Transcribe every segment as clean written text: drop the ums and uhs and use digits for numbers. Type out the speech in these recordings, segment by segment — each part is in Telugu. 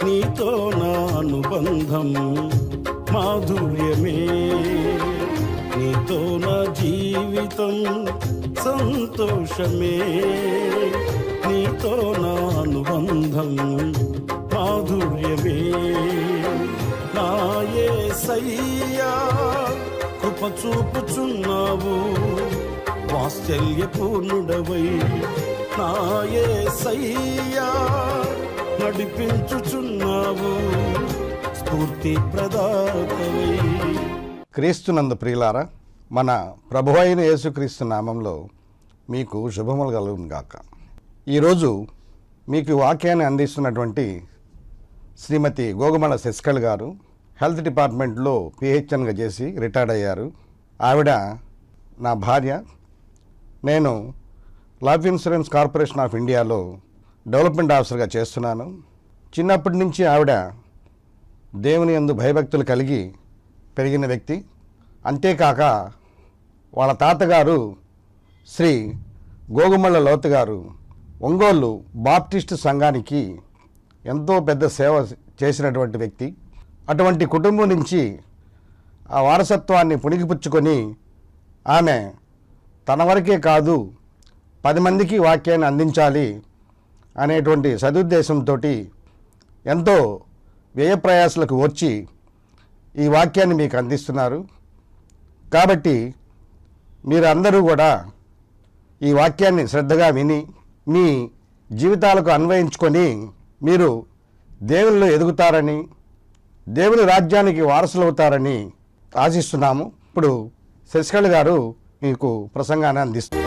నీతో నా అనుబంధం మాధుర్యమే, నీతో నా జీవితం సంతోషమే, నీతో నా అనుబంధం మాధుర్యమే. నా యేసయ్యా కృప చూపుచున్నావు, వాత్సల్యపూర్ణుడవై నా యేసయ్యా నడిపించుచున్నావు, స్ఫూర్తి ప్రదాతవై. క్రీస్తునందు ప్రియులారా, మన ప్రభువైన యేసుక్రీస్తు నామంలో మీకు శుభములు కలుగును గాక. ఈరోజు మీకు వాక్యాన్ని అందిస్తున్నటువంటి శ్రీమతి గోగుమల శశికళ గారు హెల్త్ డిపార్ట్మెంట్లో పిహెచ్ఎన్గా చేసి రిటైర్డ్ అయ్యారు. ఆవిడ నా భార్య. నేను లైఫ్ ఇన్సూరెన్స్ కార్పొరేషన్ ఆఫ్ ఇండియాలో డెవలప్మెంట్ ఆఫీసర్గా చేస్తున్నాను. చిన్నప్పటి నుంచి ఆవిడ దేవుని యందు భయభక్తులు కలిగి పెరిగిన వ్యక్తి. అంతేకాక వాళ్ళ తాతగారు శ్రీ గోగుమళ్ళ లోతు గారు ఒంగోలు బాప్టిస్ట్ సంఘానికి ఎంతో పెద్ద సేవ చేసినటువంటి వ్యక్తి. అటువంటి కుటుంబం నుంచి ఆ వారసత్వాన్ని పుణికిపుచ్చుకొని ఆమె తన వరకే కాదు 10 మందికి వాక్యాన్ని అందించాలి అనేటువంటి సదుద్దేశంతో ఎంతో వ్యయప్రయాసలకు వచ్చి ఈ వాక్యాన్ని మీకు అందిస్తున్నారు. కాబట్టి మీరు అందరూ కూడా ఈ వాక్యాన్ని శ్రద్ధగా విని మీ జీవితాలకు అన్వయించుకొని మీరు దేవునిలో ఎదుగుతారని, దేవుని రాజ్యానికి వారసులవుతారని ఆశిస్తున్నాము. ఇప్పుడు శశికళ గారు మీకు ప్రసంగాన్ని అందిస్తారు.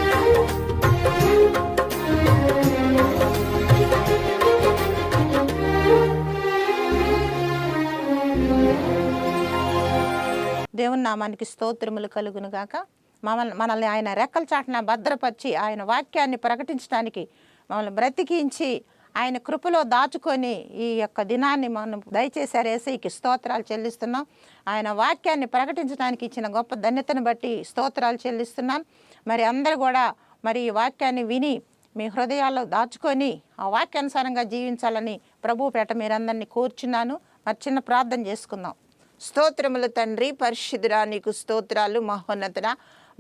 దేవుని నామానికి స్తోత్రములు కలుగును గాక. మనల్ని ఆయన రెక్కల చాటున భద్రపరిచి ఆయన వాక్యాన్ని ప్రకటించడానికి మమ్మల్ని బ్రతికించి ఆయన కృపలో దాచుకొని ఈ యొక్క దినాన్ని మనం దయచేశారు. యేసయ్యకి స్తోత్రాలు చెల్లిస్తున్నాం. ఆయన వాక్యాన్ని ప్రకటించడానికి ఇచ్చిన గొప్ప ధన్యతను బట్టి స్తోత్రాలు చెల్లిస్తున్నాం. మరి అందరూ కూడా మరి ఈ వాక్యాన్ని విని మీ హృదయాల్లో దాచుకొని ఆ వాక్యానుసారంగా జీవించాలని ప్రభు పేట మీరందరినీ కోరుచున్నాను. మరి చిన్న ప్రార్థన చేసుకుందాం. స్తోత్రములు తండ్రి, పరిశుద్ధుడా నీకు స్తోత్రాలు, మహోన్నతుడా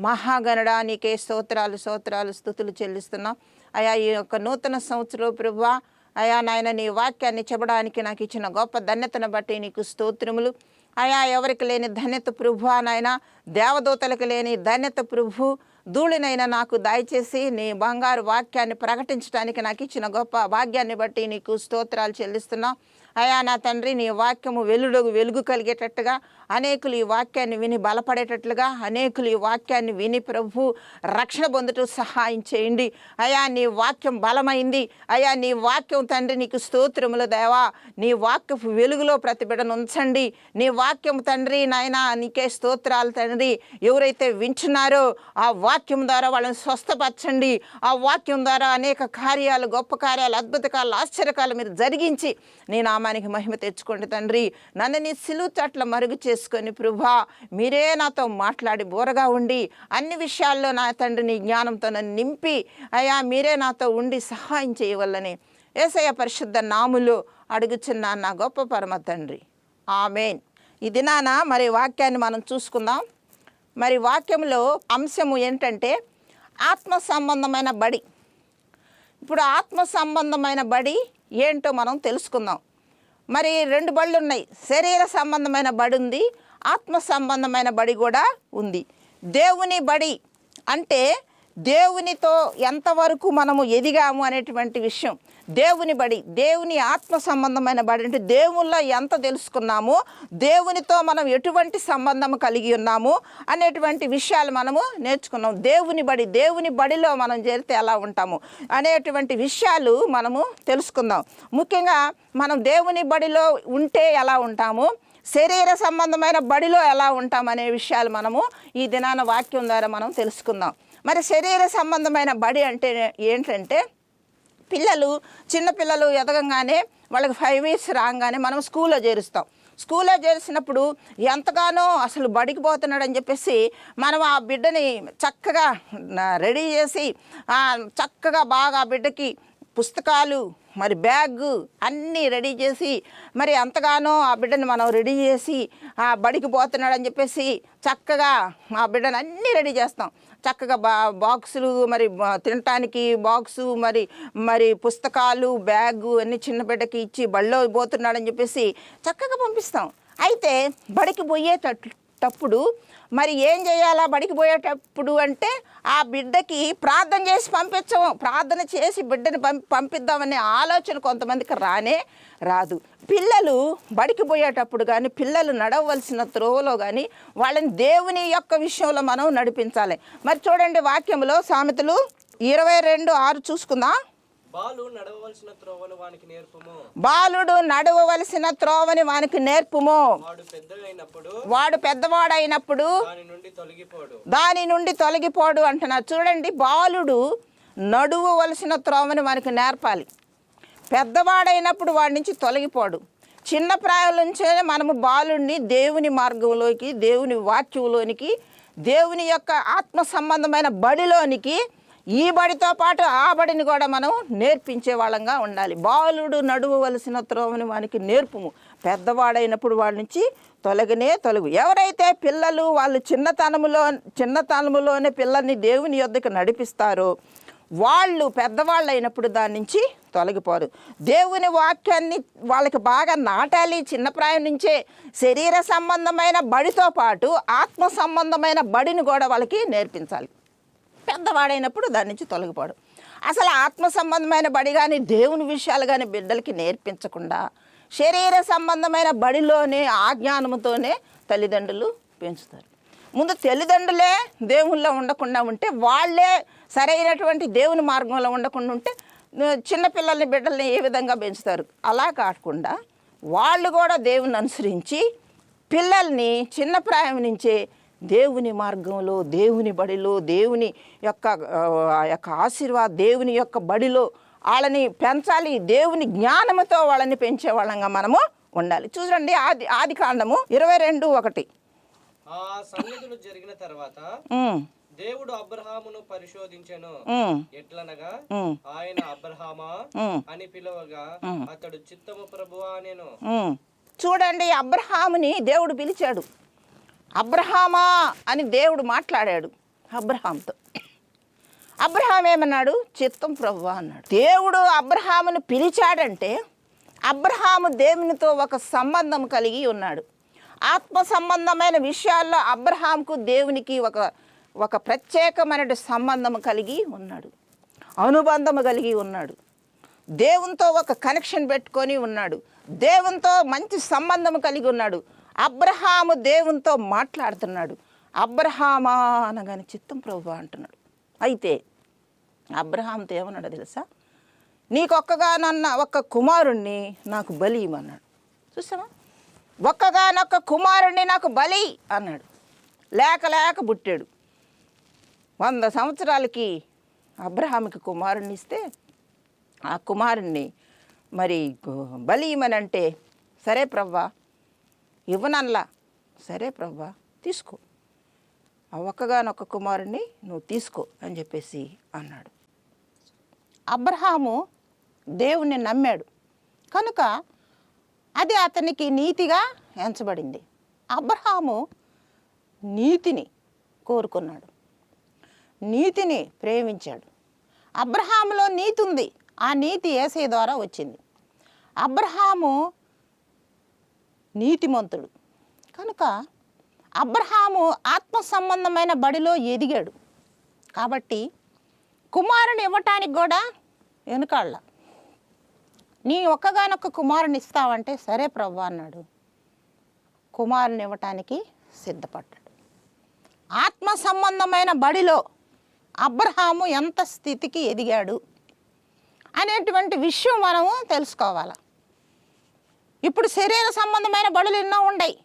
మహాగణుడా నీకే స్తోత్రాలు స్తుతులు చెల్లిస్తున్నాం. అయా ఈ యొక్క నూతన సంవత్సరం ప్రభువా, అయా నాయన నీ వాక్యాన్ని చెప్పడానికి నాకు ఇచ్చిన గొప్ప ధన్యతను బట్టి నీకు స్తోత్రములు. అయా ఎవరికి లేని ధన్యత ప్రభువా నాయన, దేవదూతలకు లేని ధన్యత ప్రభు, ధూళినైనా నాకు దయచేసి నీ బంగారు వాక్యాన్ని ప్రకటించడానికి నాకు ఇచ్చిన గొప్ప భాగ్యాన్ని బట్టి నీకు స్తోత్రాలు చెల్లిస్తున్నాం. అయా నా తండ్రి, నీ వాక్యము వెలుగు కలిగేటట్టుగా, అనేకులు ఈ వాక్యాన్ని విని బలపడేటట్లుగా, అనేకులు ఈ వాక్యాన్ని విని ప్రభు రక్షణ పొందుటూ సహాయం చేయండి. అయా నీ వాక్యం బలమైంది. అయా నీ వాక్యం తండ్రి నీకు స్తోత్రములు దేవా. నీ వాక్యపు వెలుగులో ప్రతి బిడ్డను ఉంచండి. నీ వాక్యం తండ్రి నాయన నీకే స్తోత్రాలు తండ్రి. ఎవరైతే వింటున్నారో ఆ వాక్యం ద్వారా వాళ్ళని స్వస్థపరచండి. ఆ వాక్యం ద్వారా అనేక కార్యాలు, గొప్ప కార్యాలు, అద్భుత కార్యాలు, ఆశ్చర్యకాలు మీరు జరిగించి నీ నామానికి మహిమ తెచ్చుకోండి తండ్రి. నన్ను నీ సిలువ చాట్ల మరుగు చేసుకొని ప్రభా మీరే నాతో మాట్లాడి బోరగా ఉండి అన్ని విషయాల్లో నా తండ్రి నీ జ్ఞానంతో నన్ను నింపి అయా మీరే నాతో ఉండి సహాయం చేయవల్లని యేసయ్య పరిశుద్ధ నామములో అడుగుచున్నా నా గొప్ప పరమ తండ్రి, ఆమేన్. ఈ దినాన మరి వాక్యాన్ని మనం చూసుకుందాం. మరి వాక్యంలో అంశము ఏంటంటే ఆత్మ సంబంధమైన బడి. ఇప్పుడు ఆత్మ సంబంధమైన బడి ఏంటో మనం తెలుసుకుందాం. మరి 2 బళ్ళు ఉన్నాయి. శరీర సంబంధమైన బడి ఉంది, ఆత్మ సంబంధమైన బడి కూడా ఉంది. దేవుని బడి అంటే దేవునితో ఎంతవరకు మనము ఎదిగాము అనేటువంటి విషయం. దేవుని బడి, దేవుని ఆత్మ సంబంధమైన బడి అంటే దేవునిలో ఎంత తెలుసుకున్నాము, దేవునితో మనం ఎటువంటి సంబంధం కలిగి ఉన్నాము అనేటువంటి విషయాలు మనము నేర్చుకున్నాం. దేవుని బడి, దేవుని బడిలో మనం చేరితే ఎలా ఉంటాము అనేటువంటి విషయాలు మనము తెలుసుకుందాం. ముఖ్యంగా మనం దేవుని బడిలో ఉంటే ఎలా ఉంటాము, శరీర సంబంధమైన బడిలో ఎలా ఉంటామనే విషయాలు మనము ఈ దినాన వాక్యం ద్వారా మనం తెలుసుకుందాం. మరి శరీర సంబంధమైన బడి అంటే ఏంటంటే చిన్నపిల్లలు ఎదగంగానే వాళ్ళకి 5 years రాగానే మనం స్కూల్లో చేరుస్తాం. స్కూల్లో చేర్చినప్పుడు ఎంతగానో అసలు బడికి పోతున్నాడని చెప్పేసి మనం ఆ బిడ్డని చక్కగా రెడీ చేసి చక్కగా బాగా బిడ్డకి పుస్తకాలు మరి బ్యాగ్ అన్నీ రెడీ చేసి మరి ఎంతగానో ఆ బిడ్డను మనం రెడీ చేసి ఆ బడికి పోతున్నాడని చెప్పేసి చక్కగా ఆ బిడ్డను అన్నీ రెడీ చేస్తాం. చక్కగా బాక్సులు మరి తినటానికి బాక్సు మరి మరి పుస్తకాలు బ్యాగు అన్నీ చిన్న బిడ్డకి ఇచ్చి బడిలో పోతున్నాడని చెప్పేసి చక్కగా పంపిస్తాం. అయితే బడికి పోయేటప్పుడు మరి ఏం చేయాలా? బడికి పోయేటప్పుడు అంటే ఆ బిడ్డకి ప్రార్థన చేసి పంపించము. ప్రార్థన చేసి బిడ్డని పంపిద్దామనే ఆలోచన కొంతమందికి రాదు. పిల్లలు బడికి పోయేటప్పుడు కానీ పిల్లలు నడవలసిన త్రోవలో కానీ వాళ్ళని దేవుని యొక్క విషయంలో మనం నడిపించాలి. మరి చూడండి వాక్యంలో సామెతలు 22:6 చూసుకుందాం. బాలుడు నడవవలసిన త్రోవను వానికి నేర్పుము. వాడు పెద్దవాడైనప్పుడు దాని నుండి తొలగిపోడు అంటున్నారు. చూడండి, బాలుడు నడవవలసిన త్రోవని వానికి నేర్పాలి. పెద్దవాడైనప్పుడు వాడి నుంచి తొలగిపోడు. చిన్న ప్రాయం నుంచే మనము బాలుడిని దేవుని మార్గంలోకి, దేవుని వాక్యంలోనికి, దేవుని యొక్క ఆత్మ సంబంధమైన బడిలోనికి, ఈ బడితో పాటు ఆ బడిని కూడా మనం నేర్పించే వాళ్ళంగా ఉండాలి. బాలుడు నడవవలసిన త్రోవని వానికి నేర్పుము. పెద్దవాడైనప్పుడు వాళ్ళ నుంచి తొలగు. ఎవరైతే పిల్లలు వాళ్ళు చిన్నతనములోనే పిల్లల్ని దేవుని యొద్దకు నడిపిస్తారో వాళ్ళు పెద్దవాళ్ళు అయినప్పుడు దాని నుంచి తొలగిపోరు. దేవుని వాక్యాన్ని వాళ్ళకి బాగా నాటాలి. చిన్నప్రాయం నుంచే శరీర సంబంధమైన బడితో పాటు ఆత్మ సంబంధమైన బడిని కూడా వాళ్ళకి నేర్పించాలి. పెద్దవాడైనప్పుడు దాని నుంచి తొలగిపోడు. అసలు ఆత్మ సంబంధమైన బడి కానీ దేవుని విషయాలు కానీ బిడ్డలకి నేర్పించకుండా శరీర సంబంధమైన బడిలోనే ఆజ్ఞానముతోనే తల్లిదండ్రులు పెంచుతారు. ముందు తల్లిదండ్రులే దేవుళ్ళో ఉండకుండా ఉంటే, వాళ్ళే సరైనటువంటి దేవుని మార్గంలో ఉండకుండా ఉంటే చిన్నపిల్లల్ని బిడ్డల్ని ఏ విధంగా పెంచుతారు? అలా కాకుండా వాళ్ళు కూడా దేవుని అనుసరించి పిల్లల్ని చిన్న ప్రాయం నుంచే దేవుని మార్గంలో, దేవుని బడిలో, దేవుని యొక్క ఆశీర్వాద దేవుని యొక్క బడిలో వాళ్ళని పెంచాలి. దేవుని జ్ఞానముతో వాళ్ళని పెంచే వాళ్ళంగా మనము ఉండాలి. చూడండి, ఆదికాండము 22:1. ఆ సంగతులు జరిగిన తర్వాత దేవుడు అబ్రహామును పరిశోధించెను. ఎట్లనగా ఆయన అబ్రహామా అని పిలవగా అతడు చిత్తము ప్రభువా నేను. చూడండి, అబ్రహాముని దేవుడు పిలిచాడు. అబ్రహామా అని దేవుడు మాట్లాడాడు అబ్రహాంతో. అబ్రహాం ఏమన్నాడు? చిత్తం ప్రభువా అన్నాడు. దేవుడు అబ్రహామును పిలిచాడంటే అబ్రహాము దేవునితో ఒక సంబంధం కలిగి ఉన్నాడు. ఆత్మ సంబంధమైన విషయాల్లో అబ్రహాంకు దేవునికి ఒక ప్రత్యేకమైన సంబంధం కలిగి ఉన్నాడు, అనుబంధము కలిగి ఉన్నాడు. దేవునితో ఒక కనెక్షన్ పెట్టుకొని ఉన్నాడు, దేవునితో మంచి సంబంధం కలిగి ఉన్నాడు. అబ్రహాము దేవునితో మాట్లాడుతున్నాడు. అబ్రహామా అనగానే చిత్తం ప్రభువా అంటున్నాడు. అయితే అబ్రహాంతో ఏమన్నాడో తెలుసా? నీకొక్కగానన్న ఒక్క కుమారుణ్ణి నాకు బలి ఇవ్వన్నాడు. చూసావా? ఒక్కగానొక్క కుమారుణ్ణి నాకు బలి అన్నాడు. లేక పుట్టాడు. 100 సంవత్సరాలకి అబ్రహాముకి కుమారుణ్ణి ఇస్తే ఆ కుమారుణ్ణి మరి బలి ఇవ్వనంటే, సరే ప్రవ్వా ఇవ్వనల్లా, సరే ప్రవ్వా తీసుకో, ఆ ఒక్కగానొక్క కుమారుణ్ణి నువ్వు తీసుకో అని చెప్పేసి అన్నాడు. అబ్రహాము దేవుణ్ణి నమ్మాడు కనుక అది అతనికి నీతిగా ఎంచబడింది. అబ్రహాము నీతిని కోరుకున్నాడు, నీతిని ప్రేమించాడు. అబ్రహాములో నీతి ఉంది, ఆ నీతి యేసయ్య ద్వారా వచ్చింది. అబ్రహాము నీతిమంతుడు కనుక అబ్రహాము ఆత్మ సంబంధమైన బడిలో ఎదిగాడు. కాబట్టి కుమారుని ఇవ్వటానికి కూడా వెనుకాళ్ళ. నీ ఒక్కగానొక్క కుమారుని ఇస్తావంటే సరే ప్రభువా అన్నాడు. కుమారుని ఇవ్వటానికి సిద్ధపడ్డాడు. ఆత్మ సంబంధమైన బడిలో అబ్రహాము ఎంత స్థితికి ఎదిగాడు అనేటువంటి విషయం మనము తెలుసుకోవాలి. ఇప్పుడు శరీర సంబంధమైన బడులు ఎన్నో ఉన్నాయి,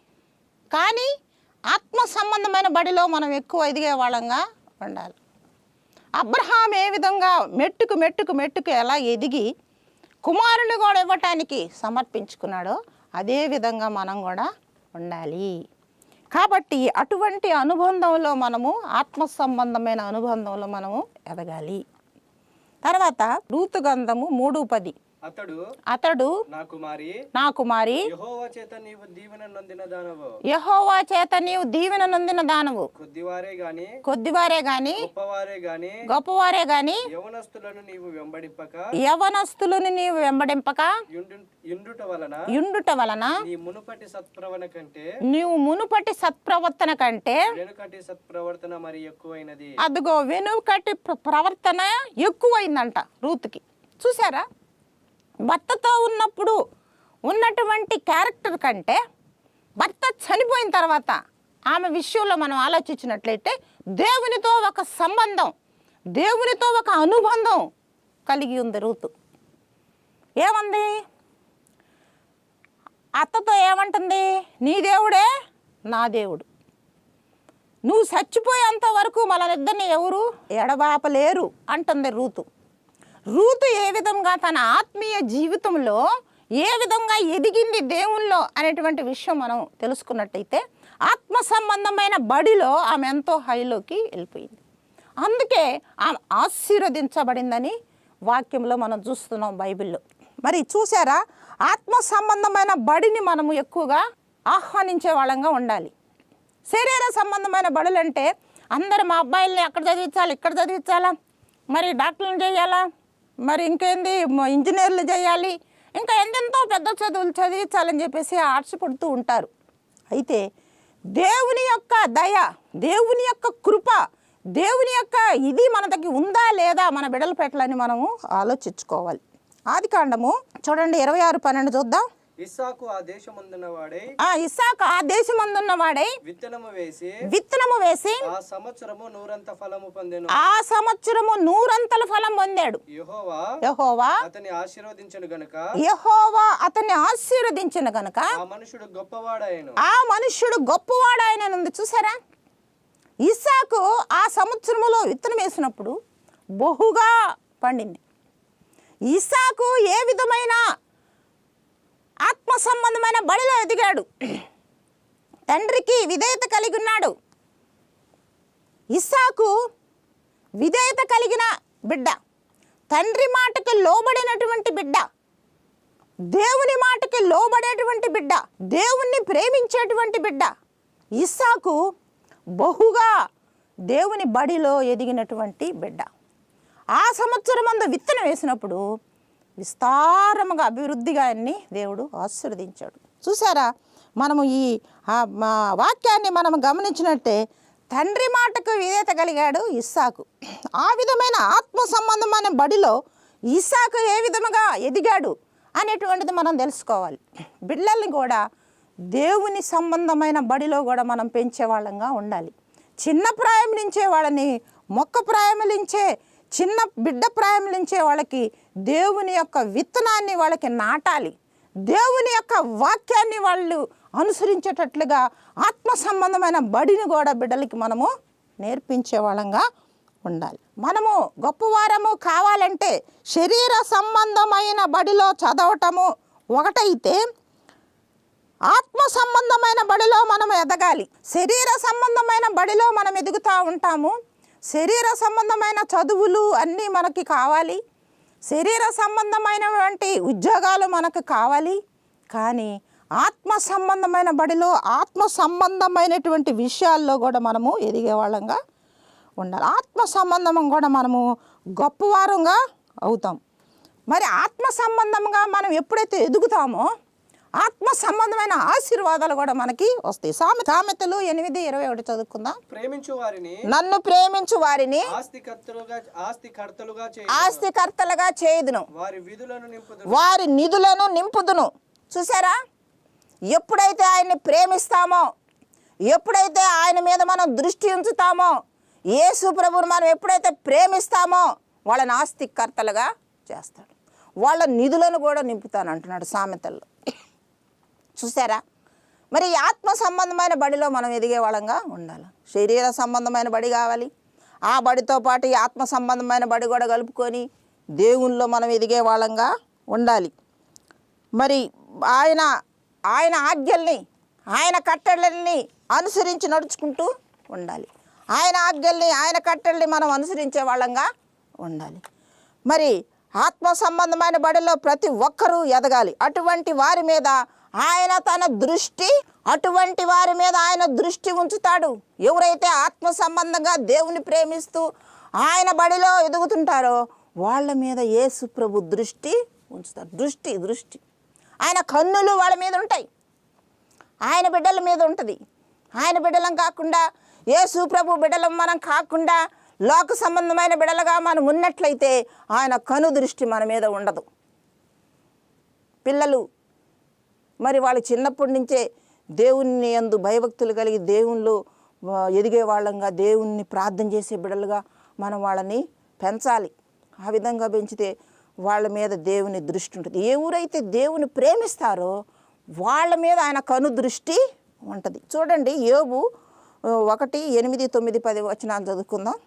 కానీ ఆత్మ సంబంధమైన బడిలో మనం ఎక్కువ ఎదిగే వాళ్ళంగా ఉండాలి. అబ్రహాం ఏ విధంగా మెట్టుకు ఎలా ఎదిగి కుమారుని కూడా ఇవ్వటానికి సమర్పించుకున్నాడో అదే విధంగా మనం కూడా ఉండాలి. కాబట్టి అటువంటి అనుబంధంలో మనము ఆత్మ సంబంధమైన అనుబంధంలో మనము ఎదగాలి. తర్వాత రూతు గ్రంథము 3:10. అతడు నా కుమారి యెహోవా చేత నీవు దీవెన నొందిన దానవు కొద్దివారే గాని గొప్పవారే గాని యవనస్తులను నీవు వెంబడింపక యుండుట వలన నీవు మునుపటి సత్ప్రవర్తన కంటే అదిగో వెనుకటి ప్రవర్తన ఎక్కువైందంట రూతుకి. చూసారా, భర్తతో ఉన్నప్పుడు ఉన్నటువంటి క్యారెక్టర్ కంటే భర్త చనిపోయిన తర్వాత ఆమె విషయంలో మనం ఆలోచించినట్లయితే దేవునితో ఒక సంబంధం, దేవునితో ఒక అనుబంధం కలిగి ఉంది రూతు. ఏమంది? అత్తతో ఏమంటుంది? నీ దేవుడే నా దేవుడు, నువ్వు చచ్చిపోయేంత వరకు మననిద్దరిని ఎవరు ఎడబాపలేరు అంటుంది రూతు. రూతు ఏ విధంగా తన ఆత్మీయ జీవితంలో ఏ విధంగా ఎదిగింది దేవుల్లో అనేటువంటి విషయం మనం తెలుసుకున్నట్టయితే ఆత్మ సంబంధమైన బడిలో ఆమె ఎంతో హైలోకి వెళ్ళిపోయింది. అందుకే ఆమె ఆశీర్వదించబడిందని వాక్యంలో మనం చూస్తున్నాం బైబిల్లో. మరి చూసారా, ఆత్మ సంబంధమైన బడిని మనము ఎక్కువగా ఆహ్వానించే వాళ్ళంగా ఉండాలి. శరీర సంబంధమైన బడులు అంటే అందరు మా అబ్బాయిల్ని అక్కడ చదివించాలి, ఇక్కడ చదివించాలా, మరి డాక్టర్లను చేయాలా, మరి ఇంకేంది ఇంజనీర్లు చేయాలి, ఇంకా ఎంతెంతో పెద్ద చదువులు చదివించాలని చెప్పేసి ఆశపడుతూ ఉంటారు. అయితే దేవుని యొక్క దయ, దేవుని యొక్క కృప, దేవుని యొక్క ఇది మన దగ్గర ఉందా లేదా మన బిడ్డల పెట్టాలని మనము ఆలోచించుకోవాలి. ఆదికాండము చూడండి 26:12 చూద్దాం. ఇస్సాకు ఆ దేశమందున్న వాడై విత్తనము వేసి ఆ సంవత్సరము నూరంతల ఫలం పొందాడు. యెహోవా అతన్ని ఆశీర్వదించిన గనుక ఆ మనుష్యుడు గొప్పవాడాయననుంది. చూసారా, ఇస్సాకు ఆ సంవత్సరములో విత్తనం వేసినప్పుడు బహుగా పండింది. ఇస్సాకు ఏ విధమైన ఆత్మ సంబంధమైన బడిలో ఎదిగాడు, తండ్రికి విధేయత కలిగి ఉన్నాడు. ఇస్సాకు విధేయత కలిగిన బిడ్డ, తండ్రి మాటకి లోబడినటువంటి బిడ్డ, దేవుని మాటకి లోబడేటువంటి బిడ్డ, దేవుణ్ణి ప్రేమించేటువంటి బిడ్డ. ఇస్సాకు బహుగా దేవుని బడిలో ఎదిగినటువంటి బిడ్డ. ఆ సంవత్సరం అందు విత్తనం వేసినప్పుడు విస్తారముగా అభివృద్ధిగా అన్ని దేవుడు ఆశీర్వదించాడు. చూసారా, మనము ఈ వాక్యాన్ని మనం గమనించినట్టే తండ్రి మాటకు విధేయత కలిగాడు ఇస్సాకు. ఆ విధమైన ఆత్మ సంబంధమైన బడిలో ఇస్సాకు ఏ విధముగా ఎదిగాడు అనేటువంటిది మనం తెలుసుకోవాలి. బిడ్డల్ని కూడా దేవుని సంబంధమైన బడిలో కూడా మనం పెంచే వాళ్ళంగా ఉండాలి. చిన్న ప్రాయం నుంచే వాళ్ళని మొక్క ప్రాయం నుంచే చిన్న బిడ్డ ప్రాయం నుంచే వాళ్ళకి దేవుని యొక్క విత్తనాన్ని వాళ్ళకి నాటాలి. దేవుని యొక్క వాక్యాన్ని వాళ్ళు అనుసరించేటట్లుగా ఆత్మ సంబంధమైన బడిని కూడా బిడ్డలకి మనము నేర్పించే వాళ్ళంగా ఉండాలి. మనము గొప్పవారము కావాలంటే శరీర సంబంధమైన బడిలో చదవటము ఒకటైతే ఆత్మ సంబంధమైన బడిలో మనం ఎదగాలి. శరీర సంబంధమైన బడిలో మనం ఎదుగుతూ ఉంటాము. శరీర సంబంధమైన చదువులు అన్నీ మనకి కావాలి, శరీర సంబంధమైనటువంటి ఉద్యోగాలు మనకు కావాలి. కానీ ఆత్మ సంబంధమైన బడిలో ఆత్మ సంబంధమైనటువంటి విషయాల్లో కూడా మనము ఎదిగే వాళ్ళంగా ఉండాలి. ఆత్మ సంబంధం కూడా మనము గొప్పవారంగా అవుతాం. మరి ఆత్మ సంబంధంగా మనం ఎప్పుడైతే ఎదుగుతామో ఆత్మ సంబంధమైన ఆశీర్వాదాలు కూడా మనకి వస్తాయి. సామెతలు 8:21 చదువుకుందాం. నన్ను ప్రేమించు వారిని ఆస్తికర్తలుగా చేయుదును, వారి నిధులను నింపుదును. చూసారా, ఎప్పుడైతే ఆయన్ని ప్రేమిస్తామో, ఎప్పుడైతే ఆయన మీద మనం దృష్టి ఉంచుతామో, యేసు ప్రభువును మనం ఎప్పుడైతే ప్రేమిస్తామో వాళ్ళని ఆస్తికర్తలుగా చేస్తాడు. వాళ్ళ నిధులను కూడా నింపుతాను అంటున్నాడు సామెతల్లో. చూసారా, మరి ఆత్మ సంబంధమైన బడిలో మనం ఎదిగే వాళ్ళంగా ఉండాలి. శరీర సంబంధమైన బడి కావాలి, ఆ బడితో పాటు ఈ ఆత్మ సంబంధమైన బడి కూడా కలుపుకొని దేవునిలో మనం ఎదిగే వాళ్ళంగా ఉండాలి. మరి ఆయన ఆజ్ఞల్ని, ఆయన కట్టడల్ని అనుసరించి నడుచుకుంటూ ఉండాలి. ఆయన ఆజ్ఞల్ని, ఆయన కట్టడల్ని మనం అనుసరించే వాళ్ళంగా ఉండాలి. మరి ఆత్మ సంబంధమైన బడిలో ప్రతి ఒక్కరూ ఎదగాలి. అటువంటి వారి మీద ఆయన దృష్టి ఉంచుతాడు. ఎవరైతే ఆత్మ సంబంధంగా దేవుని ప్రేమిస్తూ ఆయన బడిలో ఎదుగుతుంటారో వాళ్ళ మీద యేసు ప్రభు దృష్టి ఉంచుతాడు. దృష్టి ఆయన కన్నులు వాళ్ళ మీద ఉంటాయి, ఆయన బిడ్డల మీద ఉంటుంది. ఆయన బిడ్డలం కాకుండా, యేసు ప్రభు బిడ్డలం మనం కాకుండా లోక సంబంధమైన బిడ్డలుగా మనం ఉన్నట్లయితే ఆయన కను దృష్టి మన మీద ఉండదు. పిల్లలు మరి వాళ్ళు చిన్నప్పటి నుంచే దేవుని యందు భయభక్తులు కలిగి దేవుళ్ళు ఎదిగే వాళ్ళంగా, దేవుణ్ణి ప్రార్థన చేసే బిడ్డలుగా మనం వాళ్ళని పెంచాలి. ఆ విధంగా పెంచితే వాళ్ళ మీద దేవుని దృష్టి ఉంటుంది. ఎవరైతే దేవుని ప్రేమిస్తారో వాళ్ళ మీద ఆయన కను దృష్టి ఉంటుంది. చూడండి, యోబు 1, 8, 9, 10 వచనాలు చదువుకుందాం.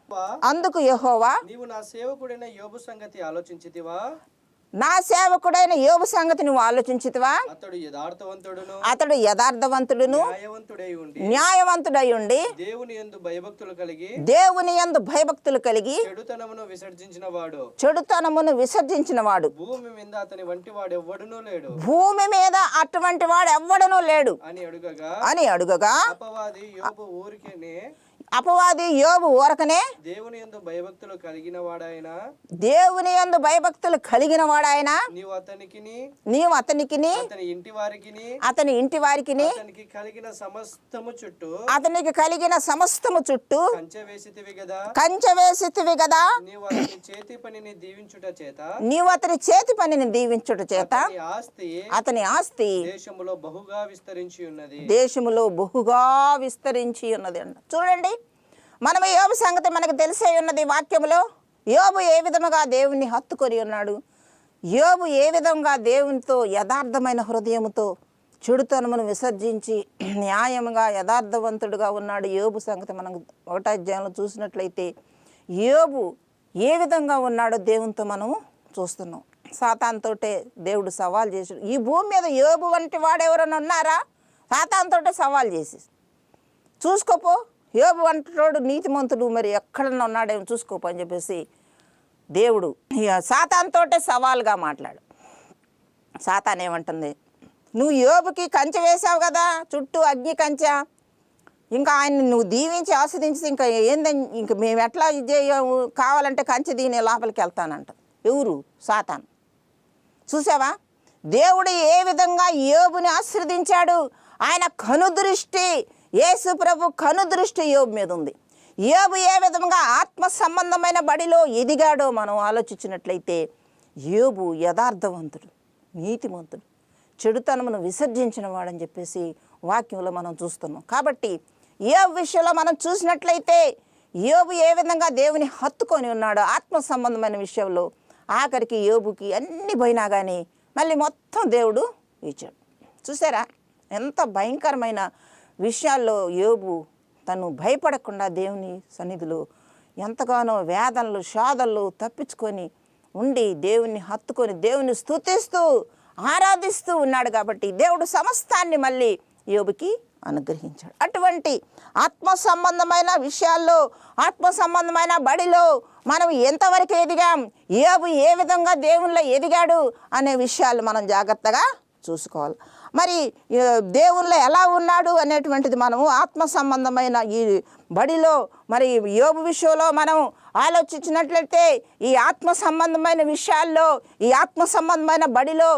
అందుకు యెహోవా, నీవు నా సేవకుడైన యోబు సంగతి ఆలోచించితివా? నా సేవకుడైన యోబు సంగతి నువ్వు ఆలోచించితివా? అతడు యథార్థవంతుడును న్యాయవంతుడై ఉండి దేవుని యందు భయభక్తులు కలిగి చెడుతనమును విసర్జించిన వాడు భూమి మీద అతని వంటి వాడు ఎవ్వడునూ లేడు, భూమి మీద అటువంటి వాడు ఎవ్వడనూ లేడు అని అడుగగా అపవాది యోబు ఊరకనే దేవుని యందు భయభక్తులు కలిగిన వాడాయన నీవు అతనికిని అతని ఇంటి వారికి అతనికి కలిగిన సమస్తము చుట్టూ కంచె వేసితివి గదా, నీవు అతని చేతి పనిని దీవించుట చేత అతని ఆస్తి దేశములో బహుగా విస్తరించి ఉన్నది అంట. చూడండి, మనం యోబు సంగతి మనకు తెలిసే ఉన్నది వాక్యములో. యోబు ఏ విధముగా దేవుణ్ణి హత్తుకొని ఉన్నాడు, యోబు ఏ విధంగా దేవునితో యథార్థమైన హృదయముతో చెడుతనమును విసర్జించి న్యాయముగా యథార్థవంతుడుగా ఉన్నాడు. యోబు సంగతి మనం 1వ అధ్యాయంలో చూసినట్లయితే యోబు ఏ విధంగా ఉన్నాడో దేవునితో మనం చూస్తున్నాం. సాతానుతోటే దేవుడు సవాల్ చేశాడు. ఈ భూమి మీద యోబు వంటి వాడు ఎవరైనా ఉన్నారా? సాతానుతోటే సవాల్ చేసి చూసుకోపో, యోబు వంటోడు నీతిమంతుడు మరి ఎక్కడన్నా ఉన్నాడేమో చూసుకోపో అని చెప్పేసి దేవుడు సాతానుతోటే సవాల్గా మాట్లాడు. సాతాన్ ఏమంటుంది, నువ్వు యోబుకి కంచె వేసావు కదా, చుట్టూ అగ్ని కంచె, ఇంకా ఆయన్ని నువ్వు దీవించి ఆస్వాదించి ఇంకా ఏందని ఇంక మేము ఎట్లా ఇది కావాలంటే కంచె దీని లోపలికి వెళ్తానంట. ఎవరు? సాతాన్. చూసావా, దేవుడు ఏ విధంగా యోబుని ఆశీర్వదించాడు. ఆయన కనుదృష్టి, యేసు ప్రభు కనుదృష్టి యోబు మీద ఉంది. యోబు ఏ విధంగా ఆత్మ సంబంధమైన బడిలో ఎదిగాడో మనం ఆలోచించినట్లయితే యోబు యథార్థవంతుడు, నీతిమంతుడు, చెడుతనమును విసర్జించిన వాడని చెప్పేసి వాక్యంలో మనం చూస్తున్నాం. కాబట్టి యోబు విషయంలో మనం చూసినట్లయితే యోబు ఏ విధంగా దేవుని హత్తుకొని ఉన్నాడో ఆత్మ సంబంధమైన విషయంలో, ఆఖరికి యోబుకి అన్ని పోయినా కానీ మళ్ళీ మొత్తం దేవుడు ఇచ్చాడు. చూసారా ఎంత భయంకరమైన విషయాల్లో యోబు తను భయపడకుండా దేవుని సన్నిధిలో ఎంతగానో వేదనలు శోధనలు తప్పించుకొని ఉండి దేవుని హత్తుకొని దేవుని స్తుతిస్తూ ఆరాధిస్తూ ఉన్నాడు. కాబట్టి దేవుడు సమస్తాన్ని మళ్ళీ యోబుకి అనుగ్రహించాడు. అటువంటి ఆత్మ సంబంధమైన విషయాల్లో, ఆత్మ సంబంధమైన బడిలో మనం ఎంతవరకు ఎదిగాం, యోబు ఏ విధంగా దేవునిలో ఎదిగాడు అనే విషయాలు మనం జాగ్రత్తగా చూసుకోవాలి. మరి దేవునిలో ఎలా ఉన్నాడు అనేటువంటిది మనము ఆత్మ సంబంధమైన ఈ బడిలో మరి యోబు విషయంలో మనం ఆలోచించినట్లయితే ఈ ఆత్మ సంబంధమైన విషయాల్లో, ఈ ఆత్మ సంబంధమైన బడిలో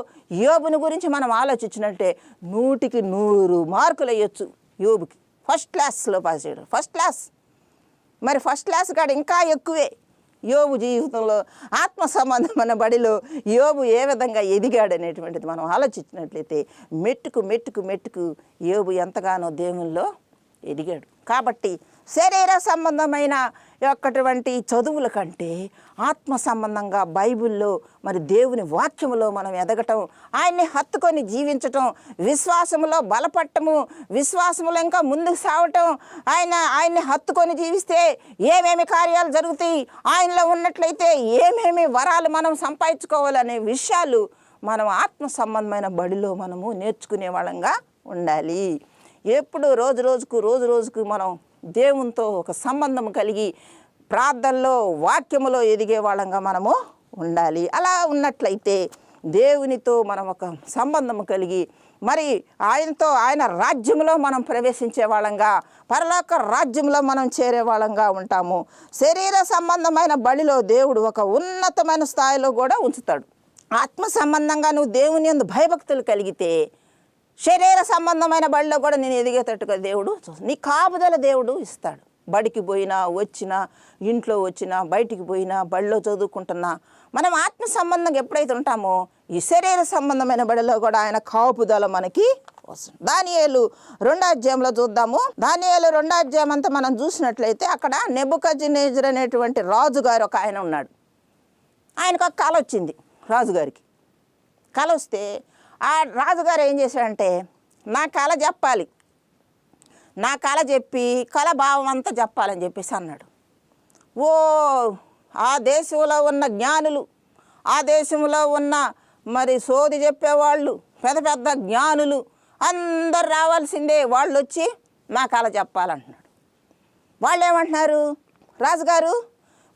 యోబుని గురించి మనం ఆలోచించినట్టే 100కి 100 మార్కులు వేయచ్చు యోబుకి. ఫస్ట్ క్లాస్లో పాస్ చేయడం, ఫస్ట్ క్లాస్. మరి ఫస్ట్ క్లాస్ కాడ ఇంకా ఎక్కువే యోబు జీవితంలో ఆత్మ సంబంధమైన బడిలో యోబు ఏ విధంగా ఎదిగాడు అనేటువంటిది మనం ఆలోచించినట్లయితే మెట్టుకు యోబు ఎంతగానో దేవునిలో ఎదిగాడు. కాబట్టి శరీర సంబంధమైన యొక్కటువంటి చదువుల కంటే ఆత్మ సంబంధంగా బైబిల్లో మరి దేవుని వాక్యములో మనం ఎదగటం, ఆయన్ని హత్తుకొని జీవించటం, విశ్వాసములో బలపడటము, విశ్వాసములో ఇంకా ముందుకు సాగటం, ఆయన్ని హత్తుకొని జీవిస్తే ఏమేమి కార్యాలు జరుగుతాయి, ఆయనలో ఉన్నట్లయితే ఏమేమి వరాలు మనం సంపాదించుకోవాలనే విషయాలు మనం ఆత్మ సంబంధమైన బడిలో మనము నేర్చుకునే వాళ్ళంగా ఉండాలి. ఎప్పుడు రోజు రోజుకు మనం దేవునితో ఒక సంబంధం కలిగి ప్రార్థనలో వాక్యములో ఎదిగే వాళ్ళంగా మనము ఉండాలి. అలా ఉన్నట్లయితే దేవునితో మనం ఒక సంబంధం కలిగి మరి ఆయనతో ఆయన రాజ్యంలో మనం ప్రవేశించే వాళ్ళంగా, పరలోక రాజ్యంలో మనం చేరే వాళ్ళంగా ఉంటాము. శరీర సంబంధమైన బడిలో దేవుడు ఒక ఉన్నతమైన స్థాయిలో కూడా ఉంచుతాడు. ఆత్మ సంబంధంగా నువ్వు దేవుని యందు భయభక్తులు కలిగితే శరీర సంబంధమైన బడిలో కూడా నేను ఎదిగేటట్టుగా దేవుడు నీ కాపుదల దేవుడు ఇస్తాడు. బడికి పోయినా, వచ్చినా, ఇంట్లో వచ్చినా, బయటికి పోయినా, బడిలో చదువుకుంటున్నా, మనం ఆత్మ సంబంధంగా ఎప్పుడైతే ఉంటామో ఈ శరీర సంబంధమైన బడిలో కూడా ఆయన కాపుదల మనకి వస్తుంది. దానియేలు 2వ అధ్యాయంలో చూద్దాము. దానియేలు 2వ అధ్యాయం అంతా మనం చూసినట్లయితే అక్కడ నెబుకద్నెజర్ అనేటువంటి రాజుగారు ఒక ఆయన ఉన్నాడు. ఆయనకు ఒక కళ వచ్చింది. రాజుగారికి కళ వస్తే ఆ రాజుగారు ఏం చేశాడంటే, నా కళ చెప్పాలి, నా కళ చెప్పి కళ భావం అంతా చెప్పాలని చెప్పేసి అన్నాడు. ఓ ఆ దేశంలో ఉన్న జ్ఞానులు, ఆ దేశంలో ఉన్న మరి సోది చెప్పేవాళ్ళు, పెద్ద పెద్ద జ్ఞానులు అందరు రావాల్సిందే, వాళ్ళు వచ్చి నా కళ చెప్పాలంటున్నాడు. వాళ్ళు ఏమంటున్నారు, రాజుగారు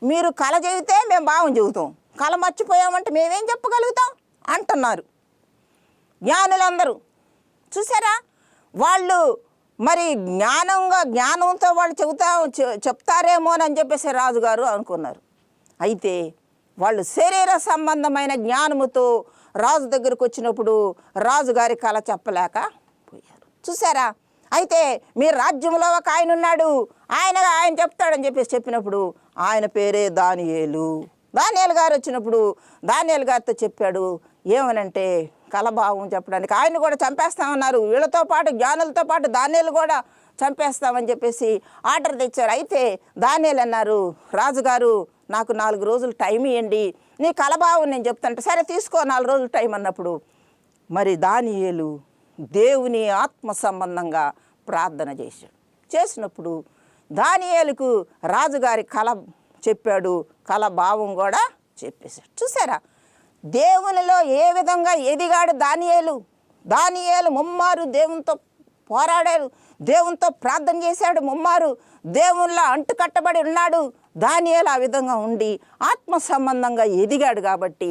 మీరు కళ చెబితే మేము భావం చెబుతాం, కళ మర్చిపోయామంటే మేమేం చెప్పగలుగుతాం అంటున్నారు జ్ఞానులందరూ. చూసారా, వాళ్ళు మరి జ్ఞానంతో వాళ్ళు చెప్తారేమో అని చెప్పేసి రాజుగారు అనుకున్నారు. అయితే వాళ్ళు శరీర సంబంధమైన జ్ఞానముతో రాజు దగ్గరకు వచ్చినప్పుడు రాజుగారి కళ చెప్పలేకపోయారు. చూసారా, అయితే మీ రాజ్యంలో ఒక ఆయన ఉన్నాడు, ఆయన చెప్తాడని చెప్పేసి చెప్పినప్పుడు ఆయన పేరే దానియేలు. దానియేలు గారు వచ్చినప్పుడు దానియేలు గారితో చెప్పాడు. ఏమనంటే కలభావం చెప్పడానికి ఆయన కూడా చంపేస్తామన్నారు. వీళ్ళతో పాటు జ్ఞానులతో పాటు దానియేలు కూడా చంపేస్తామని చెప్పేసి ఆర్డర్ తెచ్చారు. అయితే దానియేలు అన్నారు, రాజుగారు నాకు 4 రోజులు టైం ఇవ్వండి, నీ కలభావం నేను చెప్తాంటే, సరే తీసుకో 4 రోజులు టైం అన్నప్పుడు మరి దానియేలు దేవుని ఆత్మ సంబంధంగా ప్రార్థన చేసినప్పుడు దానియేలుకు రాజుగారి కళ చెప్పాడు, కళ భావం కూడా చెప్పేశాడు. చూసారా, దేవునిలో ఏ విధంగా ఎదిగాడు దానియేలు ముమ్మారు దేవునితో పోరాడాడు, దేవునితో ప్రార్థన చేశాడు, ముమ్మారు దేవునిలో అంటుకట్టబడి ఉన్నాడు. దానియేలు ఆ విధంగా ఉండి ఆత్మ సంబంధంగా ఎదిగాడు కాబట్టి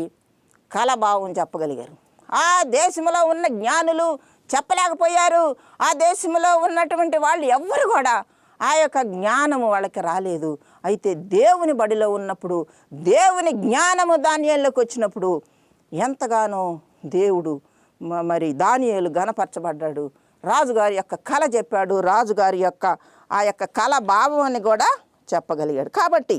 కళభావం చెప్పగలిగారు. ఆ దేశంలో ఉన్న జ్ఞానులు చెప్పలేకపోయారు. ఆ దేశంలో ఉన్నటువంటి వాళ్ళు ఎవ్వరు కూడా ఆ యొక్క జ్ఞానము వాళ్ళకి రాలేదు. అయితే దేవుని బడిలో ఉన్నప్పుడు, దేవుని జ్ఞానము దానియేలులోకి వచ్చినప్పుడు ఎంతగానో దేవుడు మరి దానియేలు ఘనపరచబడ్డాడు. రాజుగారి యొక్క కళ చెప్పాడు, రాజుగారి యొక్క ఆ యొక్క కళ భావాన్ని కూడా చెప్పగలిగాడు. కాబట్టి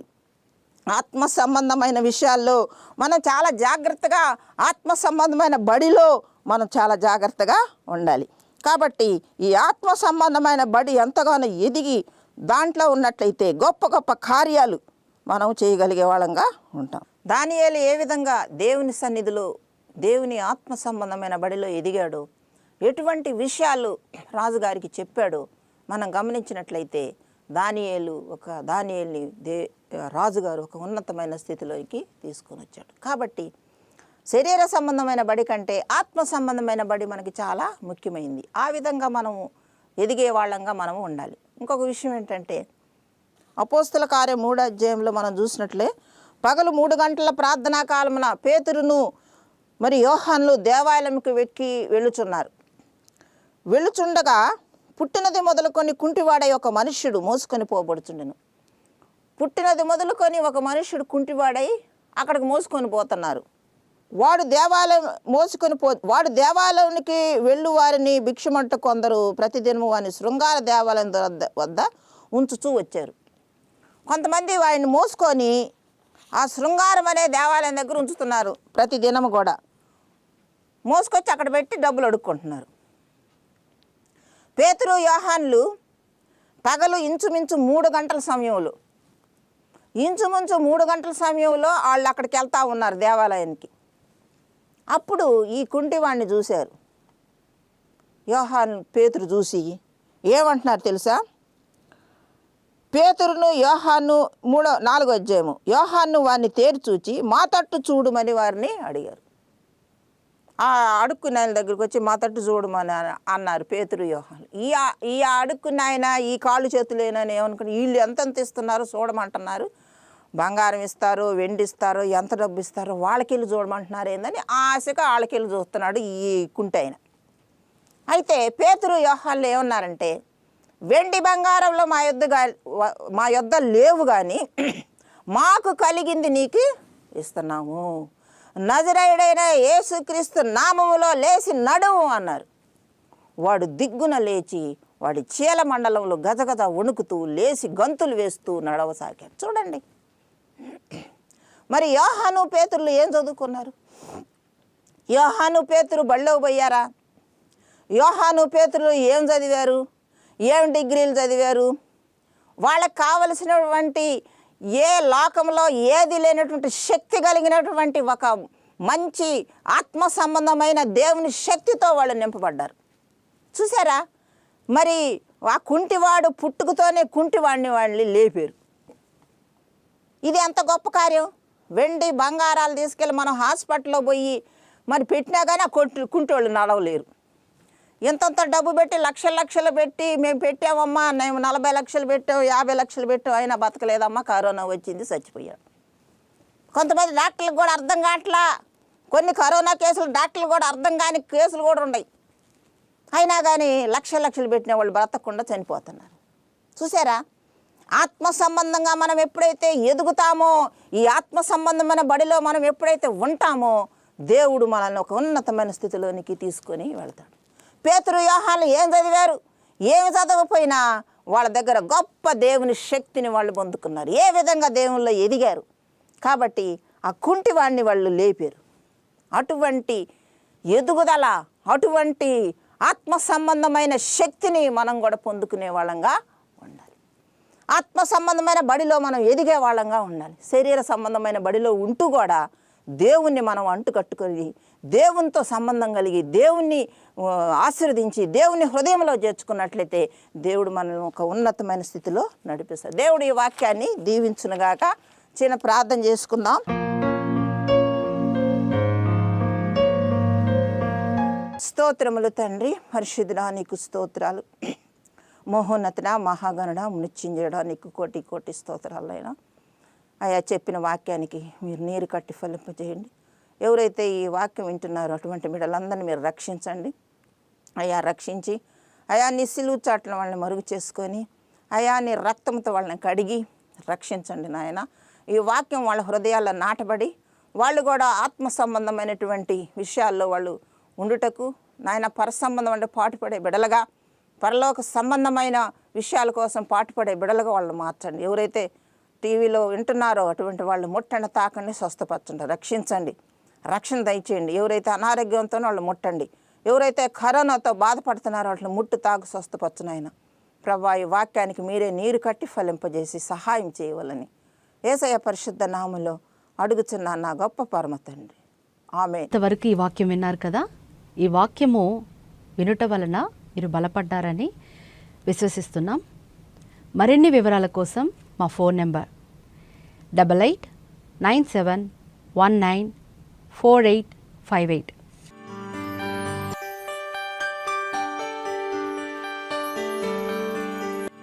ఆత్మ సంబంధమైన విషయాల్లో మనం చాలా జాగ్రత్తగా, ఆత్మ సంబంధమైన బడిలో మనం చాలా జాగ్రత్తగా ఉండాలి. కాబట్టి ఈ ఆత్మ సంబంధమైన బడి ఎంతగానో ఎదిగి దాంట్లో ఉన్నట్లయితే గొప్ప గొప్ప కార్యాలు మనం చేయగలిగే వాళ్ళంగా ఉంటాం. దానియేలు ఏ విధంగా దేవుని సన్నిధిలో దేవుని ఆత్మ సంబంధమైన బడిలో ఎదిగాడు, ఎటువంటి విషయాలు రాజుగారికి చెప్పాడో మనం గమనించినట్లయితే దానియేలుని రాజుగారు ఒక ఉన్నతమైన స్థితిలోకి తీసుకొని వచ్చాడు. కాబట్టి శరీర సంబంధమైన బడి కంటే ఆత్మ సంబంధమైన బడి మనకి చాలా ముఖ్యమైంది. ఆ విధంగా మనము ఎదిగే వాళ్ళంగా మనము ఉండాలి. ఇంకొక విషయం ఏంటంటే, అపోస్తల కార్యం 3వ అధ్యాయంలో మనం చూసినట్లే పగలు 3 గంటల ప్రార్థనా కాలమున పేతురును మరి యోహానులు దేవాలయంకి వెళ్ళుచుండగా పుట్టినది మొదలుకొని కుంటివాడై ఒక మనుష్యుడు మోసుకొని పోబడుచుండెను. పుట్టినది మొదలుకొని ఒక మనుష్యుడు కుంటివాడై అక్కడికి మోసుకొని పోతున్నారు. వాడు దేవాలయానికి వెళ్ళు వారిని భిక్షమంట కొందరు ప్రతిదినము వారిని శృంగార దేవాలయం వద్ద ఉంచుతూ వచ్చారు. కొంతమంది వారిని మోసుకొని ఆ శృంగారం అనే దేవాలయం దగ్గర ఉంచుతున్నారు. ప్రతిదినము కూడా మోసుకొచ్చి అక్కడ పెట్టి డబ్బులు అడుక్కుంటున్నారు. పేతురు యోహానులు పగలు ఇంచుమించు 3 గంటల సమయంలో వాళ్ళు అక్కడికి వెళ్తూ ఉన్నారు దేవాలయానికి. అప్పుడు ఈ కుంటివాడిని చూశారు. పేతురు చూసి ఏమంటున్నారు తెలుసా? పేతురును యోహాను 4వ అధ్యాయము యోహాను వారిని తేరి చూచి మా తట్టు చూడమని వారిని అడిగారు. ఆ అడుక్కున్న ఆయన దగ్గరికి వచ్చి మా తట్టు చూడమని అన్నారు పేతురు యోహాను. ఈ అడుక్కున్న ఆయన ఈ కాళ్ళు చేతులేనని ఏమనుకుని వీళ్ళు ఎంత ఇస్తున్నారు చూడమంటున్నారు, బంగారం ఇస్తారో వెండి ఇస్తారో ఎంత డబ్బు ఇస్తారో వాళ్ళకెళ్ళి చూడమంటున్నారు ఏందని ఆశగా వాళ్ళకెళ్ళి చూస్తున్నాడు ఈ కుంటి ఆయన. అయితే పేతురు యోహాన్లు ఏమన్నారంటే, వెండి బంగారంలో మా యొద్ద లేవు కానీ మాకు కలిగింది నీకు ఇస్తున్నాము, నజరేయుడైన యేసుక్రీస్తు నామములో లేచి నడువు అన్నారు. వాడు దిగ్గున లేచి వాడి చీల మండలంలో గజగజ వణుకుతూ లేచి గంతులు వేస్తూ నడవసాగాడు. చూడండి, మరి యోహాను పేతురులు ఏం చదువుకున్నారు? యోహాను పేతురు బళ్ళో పోయారా? యోహాను పేతురులు ఏం చదివారు? ఏం డిగ్రీలు చదివారు? వాళ్ళకి కావలసినటువంటి ఏ లోకంలో ఏది లేనటువంటి శక్తి కలిగినటువంటి ఒక మంచి ఆత్మ సంబంధమైన దేవుని శక్తితో వాళ్ళు నింపబడ్డారు. చూసారా? మరి ఆ కుంటివాడు పుట్టుకతోనే కుంటివాడిని వాళ్ళని లేపారు. ఇది ఎంత గొప్ప కార్యం! వెండి బంగారాలు తీసుకెళ్ళి మనం హాస్పిటల్లో పోయి మరి పెట్టినా కానీ ఆ కుంటోళ్ళు నడవలేరు. ఎంతంత డబ్బు పెట్టి లక్షలు పెట్టి మేము పెట్టామమ్మా, మేము 40 లక్షలు పెట్టాం, 50 లక్షలు పెట్టాం, అయినా బతకలేదమ్మా, కరోనా వచ్చింది, చచ్చిపోయాడు. కొంతమంది డాక్టర్లకు కూడా అర్థం కావట్లా. కొన్ని కరోనా కేసులు డాక్టర్లు కూడా అర్థం కాని కేసులు కూడా ఉన్నాయి. అయినా కానీ లక్షలు పెట్టిన వాళ్ళు బ్రతకకుండా చనిపోతున్నారు. చూసారా? ఆత్మ సంబంధంగా మనం ఎప్పుడైతే ఎదుగుతామో, ఈ ఆత్మ సంబంధమైన బడిలో మనం ఎప్పుడైతే ఉంటామో, దేవుడు మనల్ని ఒక ఉన్నతమైన స్థితిలోనికి తీసుకొని వెళ్తాడు. పేతురు యోహాన్లు ఏం చదివారు? ఏమి చదవకపోయినా వాళ్ళ దగ్గర గొప్ప దేవుని శక్తిని వాళ్ళు పొందుకున్నారు. ఏ విధంగా దేవుల్లో ఎదిగారు కాబట్టి ఆ కుంటివాడిని వాళ్ళు లేపారు. అటువంటి ఎదుగుదల, అటువంటి ఆత్మ సంబంధమైన శక్తిని మనం కూడా పొందుకునే వాళ్ళంగా ఉండాలి. ఆత్మ సంబంధమైన బడిలో మనం ఎదిగే వాళ్ళంగా ఉండాలి. శరీర సంబంధమైన బడిలో ఉంటూ కూడా దేవుణ్ణి మనం అంటుకట్టుకొని దేవునితో సంబంధం కలిగి దేవుణ్ణి ఆశీర్వదించి దేవుని హృదయంలో చేర్చుకున్నట్లయితే దేవుడు మనల్ని ఒక ఉన్నతమైన స్థితిలో నడిపిస్తాడు. దేవుడు ఈ వాక్యాన్ని దీవించునుగాక. చిన్న ప్రార్థన చేసుకుందాం. స్తోత్రములు తండ్రి, పరిశుద్ధుడా నీకు స్తోత్రాలు. మహోన్నతుడా, మహాగణుడా, మృత్యుంజయుడా నీకు కోటి కోటి స్తోత్రాలైనా. అయ్యా, చెప్పిన వాక్యానికి మీరు నీరు కట్టి ఫలింపజేయండి. ఎవరైతే ఈ వాక్యం వింటున్నారో అటువంటి బిడ్డలందరినీ మీరు రక్షించండి అయ్యా. రక్షించి అయా నీ సిలువ చాట్ల వాళ్ళని మరుగు చేసుకొని అయా నీ రక్తంతో వాళ్ళని కడిగి రక్షించండి నాయన. ఈ వాక్యం వాళ్ళ హృదయాల్లో నాటబడి వాళ్ళు కూడా ఆత్మ సంబంధమైనటువంటి విషయాల్లో వాళ్ళు ఉండుటకు నాయన పరసంబంధమైన పాటుపడే బిడలుగా, పరలోక సంబంధమైన విషయాల కోసం పాటుపడే బిడలుగా వాళ్ళు మార్చండి. ఎవరైతే టీవీలో వింటున్నారో అటువంటి వాళ్ళు ముట్టండి, తాకండి, స్వస్థపరచండి, రక్షించండి, రక్షణ దయచేయండి. ఎవరైతే అనారోగ్యంతో వాళ్ళు ముట్టండి, ఎవరైతే కరోనాతో బాధపడుతున్నారో వాటిని ముట్టు తాకు స్వస్థపరచునైనా ప్రభా, ఈ వాక్యానికి మీరే నీరు కట్టి ఫలింపజేసి సహాయం చేయవాలని యేసయ్య పరిశుద్ధ నామములో అడుగుచున్నా నా గొప్ప పరమ తండ్రి, ఆమేన్. ఇంతవరకు ఈ వాక్యం విన్నారు కదా. ఈ వాక్యము వినుట వలన మీరు బలపడ్డారని విశ్వసిస్తున్నాం. మరిన్ని వివరాల కోసం మా ఫోన్ నెంబర్ 8897194858